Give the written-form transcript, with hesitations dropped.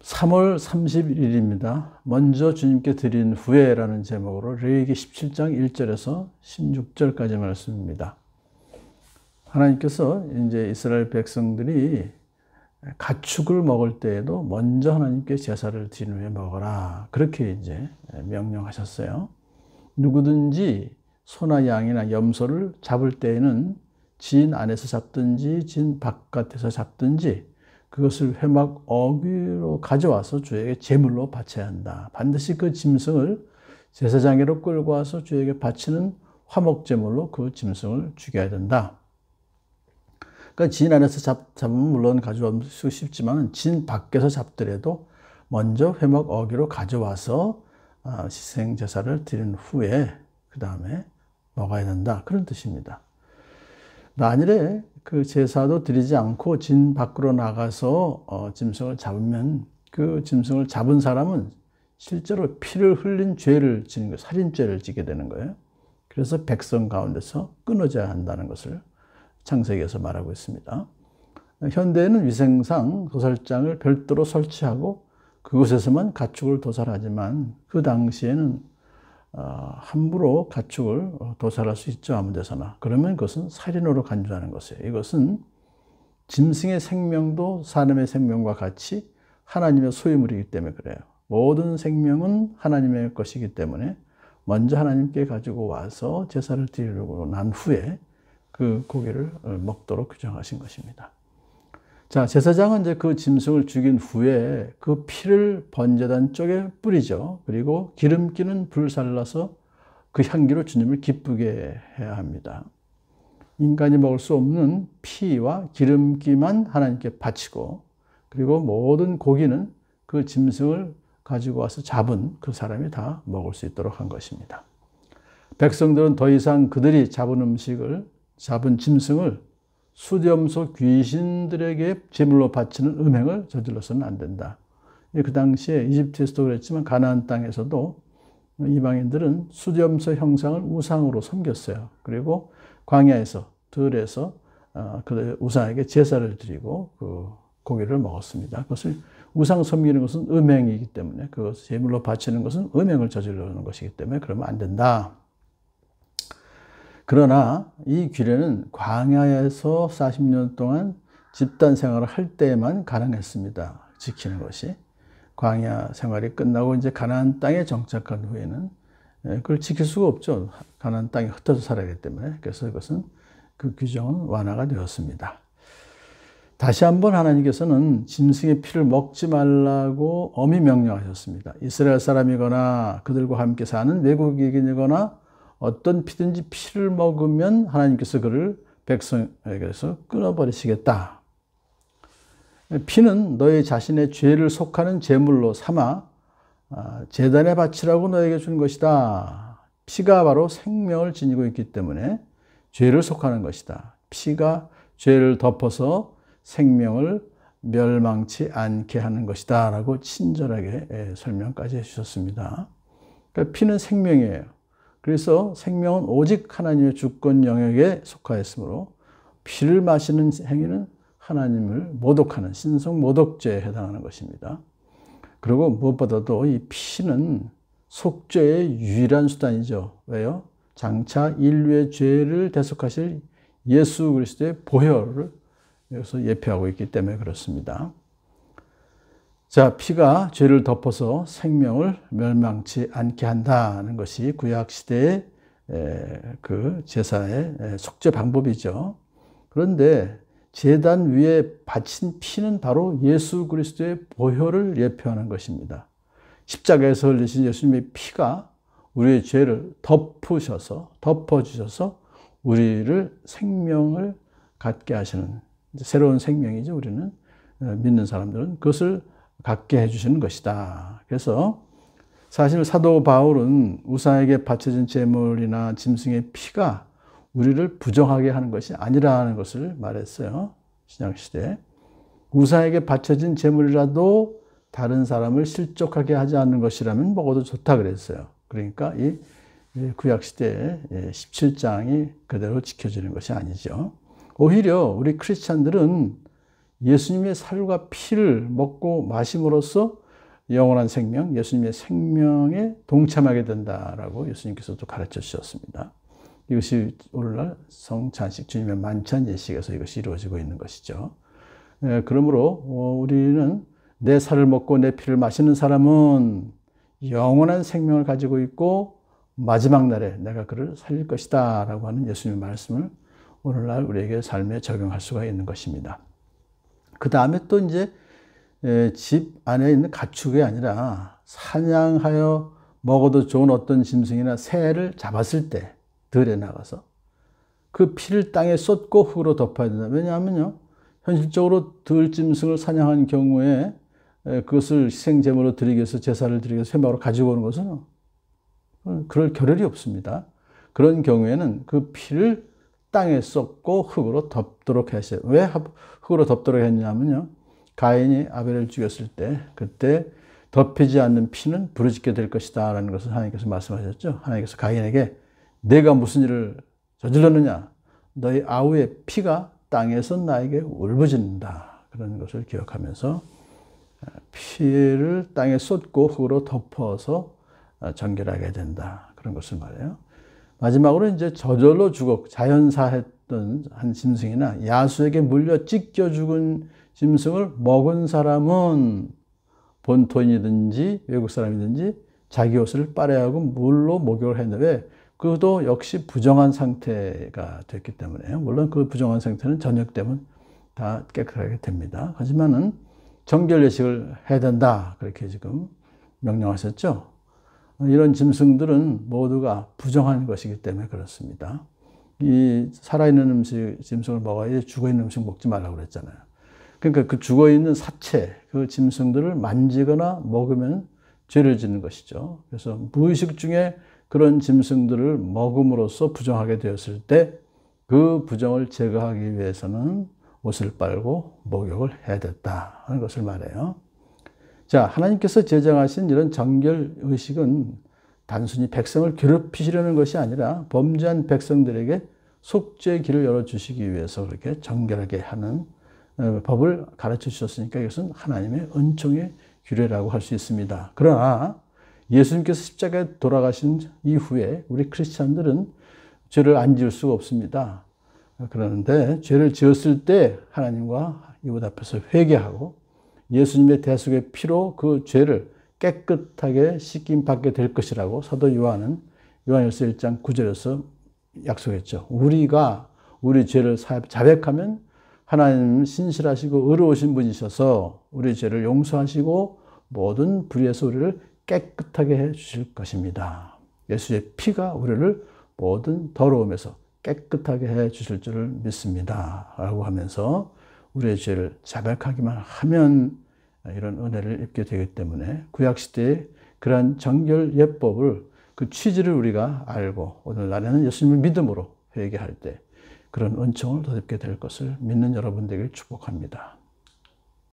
3월 31일입니다. 먼저 주님께 드린 후회라는 제목으로 레위기 17장 1절에서 16절까지 말씀입니다. 하나님께서 이제 이스라엘 백성들이 가축을 먹을 때에도 먼저 하나님께 제사를 드린 후에 먹어라. 그렇게 이제 명령하셨어요. 누구든지 소나 양이나 염소를 잡을 때에는 진 안에서 잡든지 진 바깥에서 잡든지 그것을 회막 어귀로 가져와서 주에게 제물로 바쳐야 한다. 반드시 그 짐승을 제사장으로 끌고 와서 주에게 바치는 화목제물로 그 짐승을 죽여야 된다. 그러니까 진 안에서 잡으면 물론 가져오기 쉽지만 진 밖에서 잡더라도 먼저 회막 어귀로 가져와서 희생제사를 드린 후에 그 다음에 먹어야 된다. 그런 뜻입니다. 만일에 그 제사도 드리지 않고 진 밖으로 나가서 짐승을 잡으면 그 짐승을 잡은 사람은 실제로 피를 흘린 죄를 지는 거예요. 살인죄를 지게 되는 거예요. 그래서 백성 가운데서 끊어져야 한다는 것을 창세기에서 말하고 있습니다. 현대에는 위생상 도살장을 별도로 설치하고 그곳에서만 가축을 도살하지만 그 당시에는 함부로 가축을 도살할 수 있죠. 아무 데서나. 그러면 그것은 살인으로 간주하는 것이에요. 이것은 짐승의 생명도 사람의 생명과 같이 하나님의 소유물이기 때문에 그래요. 모든 생명은 하나님의 것이기 때문에 먼저 하나님께 가지고 와서 제사를 드리려고 난 후에 그 고기를 먹도록 규정하신 것입니다. 자, 제사장은 이제 그 짐승을 죽인 후에 그 피를 번제단 쪽에 뿌리죠. 그리고 기름기는 불살라서 그 향기로 주님을 기쁘게 해야 합니다. 인간이 먹을 수 없는 피와 기름기만 하나님께 바치고 그리고 모든 고기는 그 짐승을 가지고 와서 잡은 그 사람이 다 먹을 수 있도록 한 것입니다. 백성들은 더 이상 그들이 잡은 짐승을 수염소 귀신들에게 제물로 바치는 음행을 저질러서는 안 된다. 그 당시에 이집트에서도 그랬지만 가나안 땅에서도 이방인들은 수염소 형상을 우상으로 섬겼어요. 그리고 광야에서 들에서 그 우상에게 제사를 드리고 그 고기를 먹었습니다. 그것을 우상 섬기는 것은 음행이기 때문에 그것을 제물로 바치는 것은 음행을 저지르는 것이기 때문에 그러면 안 된다. 그러나 이 규례는 광야에서 40년 동안 집단 생활을 할 때에만 가능했습니다. 지키는 것이. 광야 생활이 끝나고 이제 가나안 땅에 정착한 후에는 그걸 지킬 수가 없죠. 가나안 땅에 흩어져 살아야 하기 때문에. 그래서 이것은 그 규정은 완화가 되었습니다. 다시 한번 하나님께서는 짐승의 피를 먹지 말라고 엄히 명령하셨습니다. 이스라엘 사람이거나 그들과 함께 사는 외국인이거나 어떤 피든지 피를 먹으면 하나님께서 그를 백성에게서 끊어버리시겠다. 피는 너희 자신의 죄를 속하는 제물로 삼아 제단에 바치라고 너에게 준 것이다. 피가 바로 생명을 지니고 있기 때문에 죄를 속하는 것이다. 피가 죄를 덮어서 생명을 멸망치 않게 하는 것이다. 라고 친절하게 설명까지 해주셨습니다. 그러니까 피는 생명이에요. 그래서 생명은 오직 하나님의 주권 영역에 속하였으므로 피를 마시는 행위는 하나님을 모독하는 신성 모독죄에 해당하는 것입니다. 그리고 무엇보다도 이 피는 속죄의 유일한 수단이죠. 왜요? 장차 인류의 죄를 대속하실 예수 그리스도의 보혈을 여기서 예표하고 있기 때문에 그렇습니다. 자, 피가 죄를 덮어서 생명을 멸망치 않게 한다는 것이 구약시대의 그 제사의 속죄 방법이죠. 그런데 제단 위에 바친 피는 바로 예수 그리스도의 보혈을 예표하는 것입니다. 십자가에서 흘리신 예수님의 피가 우리의 죄를 덮어주셔서 우리를 생명을 갖게 하시는 새로운 생명이죠. 우리는 믿는 사람들은 그것을 갖게 해주시는 것이다. 그래서 사실 사도 바울은 우상에게 바쳐진 제물이나 짐승의 피가 우리를 부정하게 하는 것이 아니라는 것을 말했어요. 신약시대에. 우상에게 바쳐진 제물이라도 다른 사람을 실족하게 하지 않는 것이라면 먹어도 좋다 그랬어요. 그러니까 이 구약시대의 17장이 그대로 지켜지는 것이 아니죠. 오히려 우리 크리스찬들은 예수님의 살과 피를 먹고 마심으로써 영원한 생명, 예수님의 생명에 동참하게 된다라고 예수님께서도 가르쳐 주셨습니다. 이것이 오늘날 성찬식, 주님의 만찬 예식에서 이것이 이루어지고 있는 것이죠. 그러므로 우리는 내 살을 먹고 내 피를 마시는 사람은 영원한 생명을 가지고 있고 마지막 날에 내가 그를 살릴 것이다 라고 하는 예수님의 말씀을 오늘날 우리에게 삶에 적용할 수가 있는 것입니다. 그 다음에 또 이제 집 안에 있는 가축이 아니라 사냥하여 먹어도 좋은 어떤 짐승이나 새를 잡았을 때 들에 나가서 그 피를 땅에 쏟고 흙으로 덮어야 된다. 왜냐하면요, 현실적으로 들짐승을 사냥한 경우에 그것을 희생제물로 드리기 위해서 제사를 드리기 위해서 회막으로 가지고 오는 것은 그럴 겨를이 없습니다. 그런 경우에는 그 피를 땅에 쏟고 흙으로 덮도록 하셔요. 왜 흙으로 덮도록 했냐면요, 가인이 아벨을 죽였을 때 그때 덮이지 않는 피는 부르짖게 될 것이다 라는 것을 하나님께서 말씀하셨죠. 하나님께서 가인에게 내가 무슨 일을 저질렀느냐, 너희 아우의 피가 땅에서 나에게 울부짖는다, 그런 것을 기억하면서 피를 땅에 쏟고 흙으로 덮어서 정결하게 된다, 그런 것을 말해요. 마지막으로 이제 저절로 죽어 자연사했던 한 짐승이나 야수에게 물려 찢겨 죽은 짐승을 먹은 사람은 본토인이든지 외국 사람이든지 자기 옷을 빨아야하고 물로 목욕을 했는데, 왜? 그도 역시 부정한 상태가 됐기 때문에요. 물론 그 부정한 상태는 저녁 되면 다 깨끗하게 됩니다. 하지만은 정결 예식을 해야 된다, 그렇게 지금 명령하셨죠. 이런 짐승들은 모두가 부정한 것이기 때문에 그렇습니다. 이 살아있는 짐승을 먹어야지 죽어있는 음식 먹지 말라고 그랬잖아요. 그러니까 그 죽어있는 사체, 그 짐승들을 만지거나 먹으면 죄를 짓는 것이죠. 그래서 무의식 중에 그런 짐승들을 먹음으로써 부정하게 되었을 때 그 부정을 제거하기 위해서는 옷을 빨고 목욕을 해야 됐다 하는 것을 말해요. 자, 하나님께서 제정하신 이런 정결 의식은 단순히 백성을 괴롭히시려는 것이 아니라 범죄한 백성들에게 속죄의 길을 열어주시기 위해서 그렇게 정결하게 하는 법을 가르쳐 주셨으니까 이것은 하나님의 은총의 규례라고 할 수 있습니다. 그러나 예수님께서 십자가에 돌아가신 이후에 우리 크리스찬들은 죄를 안 지을 수가 없습니다. 그런데 죄를 지었을 때 하나님과 이웃 앞에서 회개하고 예수님의 대속의 피로 그 죄를 깨끗하게 씻김 받게 될 것이라고 사도 요한은 요한일서 1장 9절에서 약속했죠. 우리가 우리 죄를 자백하면 하나님은 신실하시고 의로우신 분이셔서 우리 죄를 용서하시고 모든 불의에서 우리를 깨끗하게 해 주실 것입니다. 예수의 피가 우리를 모든 더러움에서 깨끗하게 해 주실 줄을 믿습니다 라고 하면서 우리의 죄를 자백하기만 하면 이런 은혜를 입게 되기 때문에 구약시대의 그러한 정결 예법을, 그 취지를 우리가 알고 오늘날에는 예수님을 믿음으로 회개할 때 그런 은총을 덧입게 될 것을 믿는 여러분 되길 축복합니다.